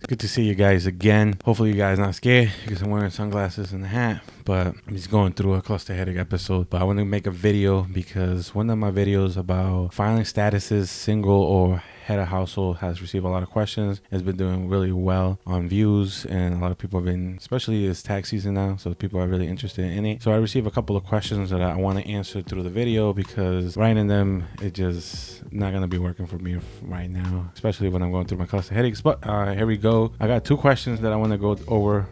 Good to see you guys again. Hopefully you guys not scared because I'm wearing sunglasses and a hat, but I'm just going through a cluster headache episode. But I want to make a video because one of my videos about filing statuses, single or head of household, has received a lot of questions. It's been doing really well on views, and a lot of people have been, especially it's tax season now, so people are really interested in it. So I received a couple of questions that I want to answer through the video because writing them, it just not gonna be working for me right now, especially when I'm going through my cluster headaches. But here we go. I got two questions that I want to go over.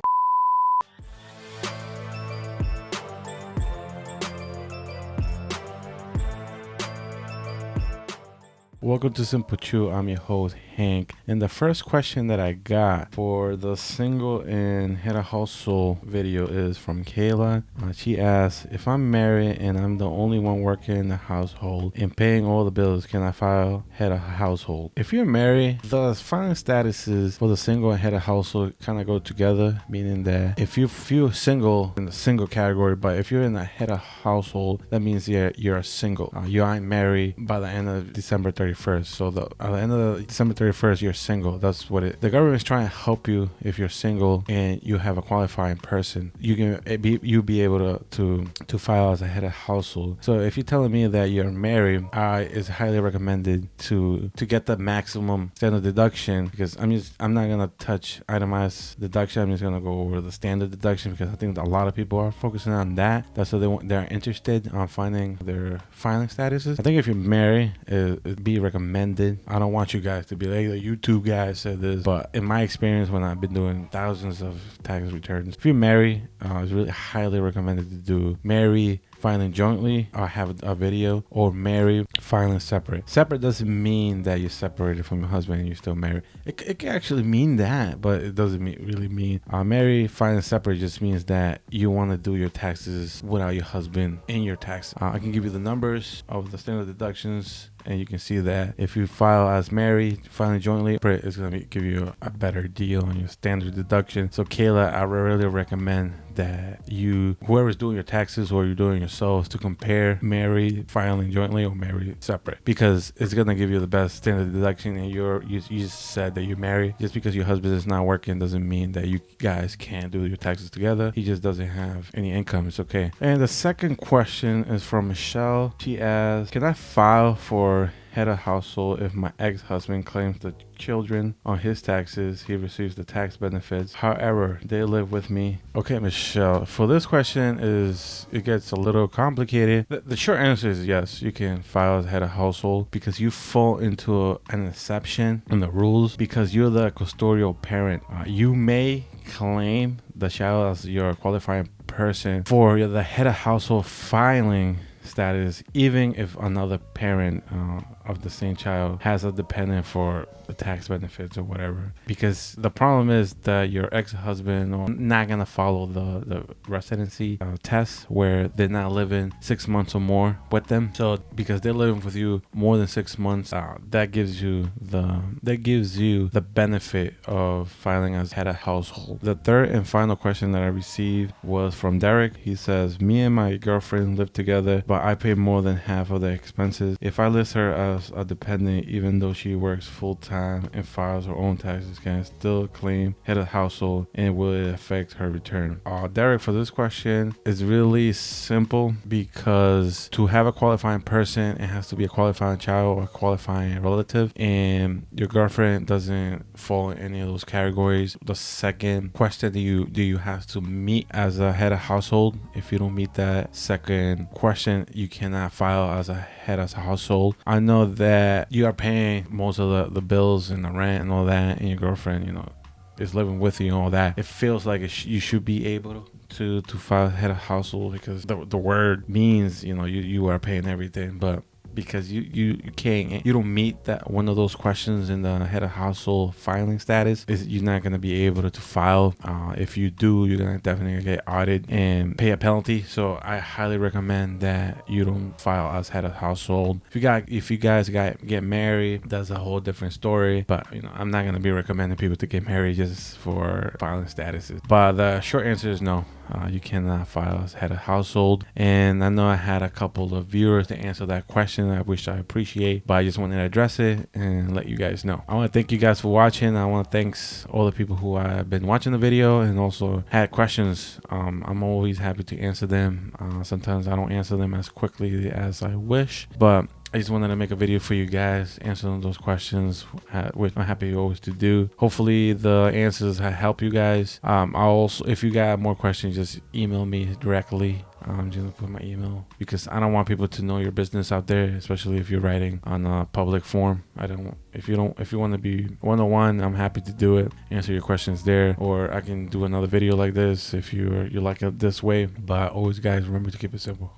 Welcome to SimpleChew. I'm your host, Hank. And the first question that I got for the single and head of household video is from Kayla. She asked, if I'm married and I'm the only one working in the household and paying all the bills, can I file head of household? If you're married, the filing statuses for the single and head of household kind of go together, meaning that if you're single in the single category, but if you're in the head of household, that means you're single. You aren't married by the end of December 31st. So at the end of December 31st, you're single. That's what the government's trying to help you. If you're single and you have a qualifying person, you'll be able to file as a head of household. So if you're telling me that you're married, it's highly recommended to get the maximum standard deduction, because I'm not gonna touch itemized deduction. I'm just gonna go over the standard deduction because I think a lot of people are focusing on that. That's what they're interested on finding their filing statuses. I think if you're married, it'd be recommended. I don't want you guys to be like the YouTube guy said this, but in my experience, when I've been doing thousands of tax returns, if you're married, it's really highly recommended to do marry filing jointly or have a video, or marry filing separate. Separate doesn't mean that you're separated from your husband and you're still married. It can actually mean that, but it doesn't really mean marry filing separate. Just means that you want to do your taxes without your husband in your tax. I can give you the numbers of the standard deductions, and you can see that if you file as married, filing jointly, it's going to give you a better deal on your standard deduction. So Kayla, I really recommend that whoever's doing your taxes or you're doing yourselves, to compare married filing jointly or married separate, because it's going to give you the best standard deduction. And you said that you're married. Just because your husband is not working doesn't mean that you guys can't do your taxes together. He just doesn't have any income. It's okay. And the second question is from Michelle. She asked, can I file for head of household if my ex-husband claims the children on his taxes? He receives the tax benefits, however they live with me. Okay, Michelle, for this question, it gets a little complicated. The short answer is yes, you can file as head of household, because you fall into an exception in the rules because you're the custodial parent. You may claim the child as your qualifying person for the head of household filing status, even if another parent of the same child has a dependent for the tax benefits or whatever. Because the problem is that your ex-husband are not gonna follow the residency test, where they're not living 6 months or more with them. So because they're living with you more than 6 months, that gives you the benefit of filing as head of household. The third and final question that I received was from Derek. He says, me and my girlfriend live together, but I pay more than half of the expenses. If I list her as a dependent, even though she works full-time and files her own taxes, can I still claim head of household, and will it affect her return? Derek, for this question, is really simple, because to have a qualifying person, it has to be a qualifying child or a qualifying relative, and your girlfriend doesn't fall in any of those categories. The second question, do you have to meet as a head of household? If you don't meet that second question, you cannot file as a head of household. I know that you are paying most of the bills and the rent and all that, and your girlfriend, is living with you and all that. It feels like you should be able to file head of household, because the word means you are paying everything. But because you don't meet that one of those questions in the head of household filing status, you're not going to be able to file. If you do, you're going to definitely get audited and pay a penalty. So I highly recommend that you don't file as head of household. If you guys get married, that's a whole different story. But I'm not going to be recommending people to get married just for filing statuses. But the short answer is no. You cannot file as head of household. And I know I had a couple of viewers to answer that question, I wish I appreciate, but I just wanted to address it and let you guys know. I want to thank you guys for watching. I want to thank all the people who have been watching the video and also had questions. I'm always happy to answer them. Sometimes I don't answer them as quickly as I wish, but I just wanted to make a video for you guys answering those questions, which I'm happy always to do. Hopefully the answers help you guys. I'll also, if you got more questions, just email me directly. I'm just gonna put my email because I don't want people to know your business out there, especially if you're writing on a public forum. If you want to be one-on-one, I'm happy to do it, answer your questions there, or I can do another video like this if you like it this way. But always, guys, remember to keep it simple.